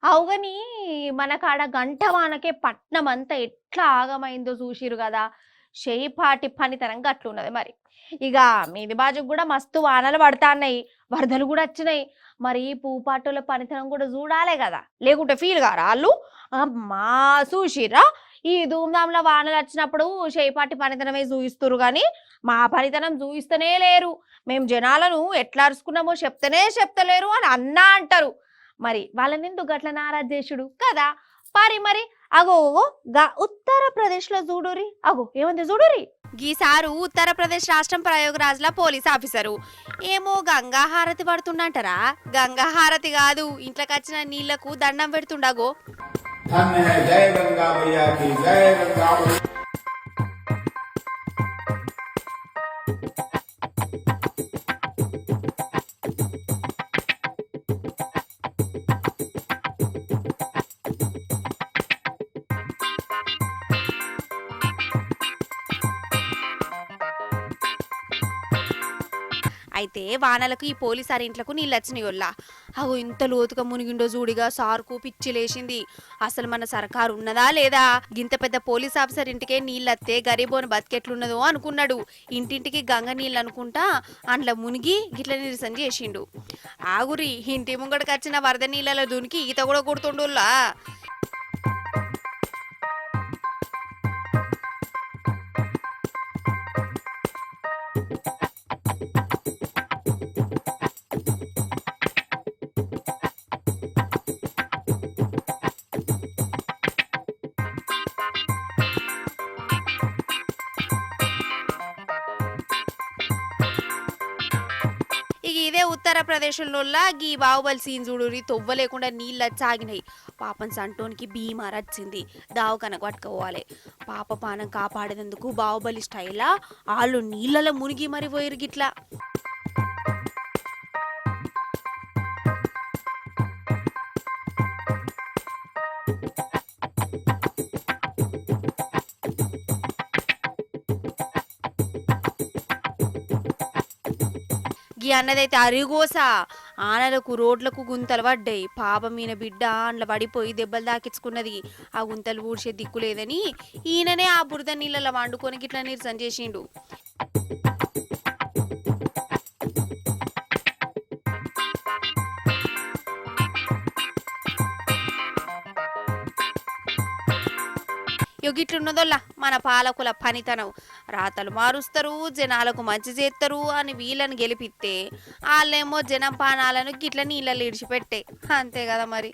అవుగని మనకాడ గంట వానకే పట్నమంతా ఎట్లా ఆగమైందో చూసిర్రు గదా! షేపాటి పనితనం గట్లున్నది మరి. ఇగ మీది బాజుకి గూడా మస్తు వానలు పడతాన్నయి. వరదలు గూడా వచ్చినయి. మరి పూపాటోళ్ళ పనితనం గూడా జూడాలే గదా! లేకుంటే ఫీల్ గారా ఆళ్ళు? అమ్మా! చూషిర్రా? ఈ ధూమ్‌ధాంల వానలచ్చినప్పుడు షేపాటి పనితనమే జూయిస్తుర్రు గానీ, మా పనితనం జూయిస్తనే లేరు. మేము జనాలను ఎట్లా అరుసుకున్నామో చెప్తలేరు అని అన్నా అంటరు. మరి వాళ్ళనెందుకు గట్ల నారాజు జేషుడు కదా! మరి అగో ఉత్తరప్రదేశ్‌లో జూడుర్రి. అగో ఏముంది జూడుర్రి. గీసారు ఉత్తరప్రదేశ్ రాష్ట్రం ప్రయోగరాజ్‌ల పోలీస్ ఆఫీసరు. ఏమో గంగా హారతి పడుతుండంటరా? గంగా హారతి గాదు ఇంట్లోకచ్చిన నీళ్లకు దండం పెడుతుండగో. धन्य है जय गंगा मैया की जय गंगा मैया। అయితే వానలకు ఈ పోలీసారి ఇంట్లకు నీళ్ళొచ్చినాయోల్లా. అగో ఇంత లోతుగా మునిగిండో జూడిగా సార్కు పిచ్చి లేచింది. అసలు మన సర్కారు ఉన్నదా లేదా? గింత పెద్ద పోలీస్ ఆఫీసర్ ఇంటికే నీళ్ళత్తే గరీబోని బతికెట్లున్నదో అనుకున్నాడు. ఇంటింటికి గంగ నీళ్ళు అనుకుంటా అండ్ల మునిగి గిట్ల నిరసన చేసిండు. ఆగురి ఇంటి ముంగడికి వచ్చిన వరద నీళ్ళలో దునికి ఈత కూడా కొడుతుండోల్లా. ఇక ఇదే ఉత్తరప్రదేశ్లో గీ బాహుబలి సీన్ చూడురి తొవ్వ లేకుండా నీళ్ళచ్చి ఆగినాయి. పాపం సంటోనికి బీమార్ వచ్చింది. దావకనకు పట్టుకోవాలి. పాప పానం కాపాడేందుకు బాహుబలి స్టైలా వాళ్ళు నీళ్ళలో మునిగి మరి పోయిరు గిట్లా. గీ అన్నదైతే అరిగోస ఆనలకు రోడ్లకు గుంతలు పడ్డాయి. పాపం ఈయన బిడ్డ అండ్ల పడిపోయి దెబ్బలు తాకించుకున్నది. ఆ గుంతలు ఊడ్చే దిక్కు లేదని ఈయననే ఆ బురద నీళ్ళలో వండుకొని గిట్లా నిరసన చేసిండు. గిట్లున్నదోల్లా మన పాలకుల పనితనం. రాతలు మారుస్తారు, జనాలకు మంచి చేస్తారు అని వీళ్ళని గెలిపిస్తే వాళ్ళేమో జనం పానాలను గిట్ల నీళ్ళలో ఇడిచిపెట్టే. అంతే కదా మరి.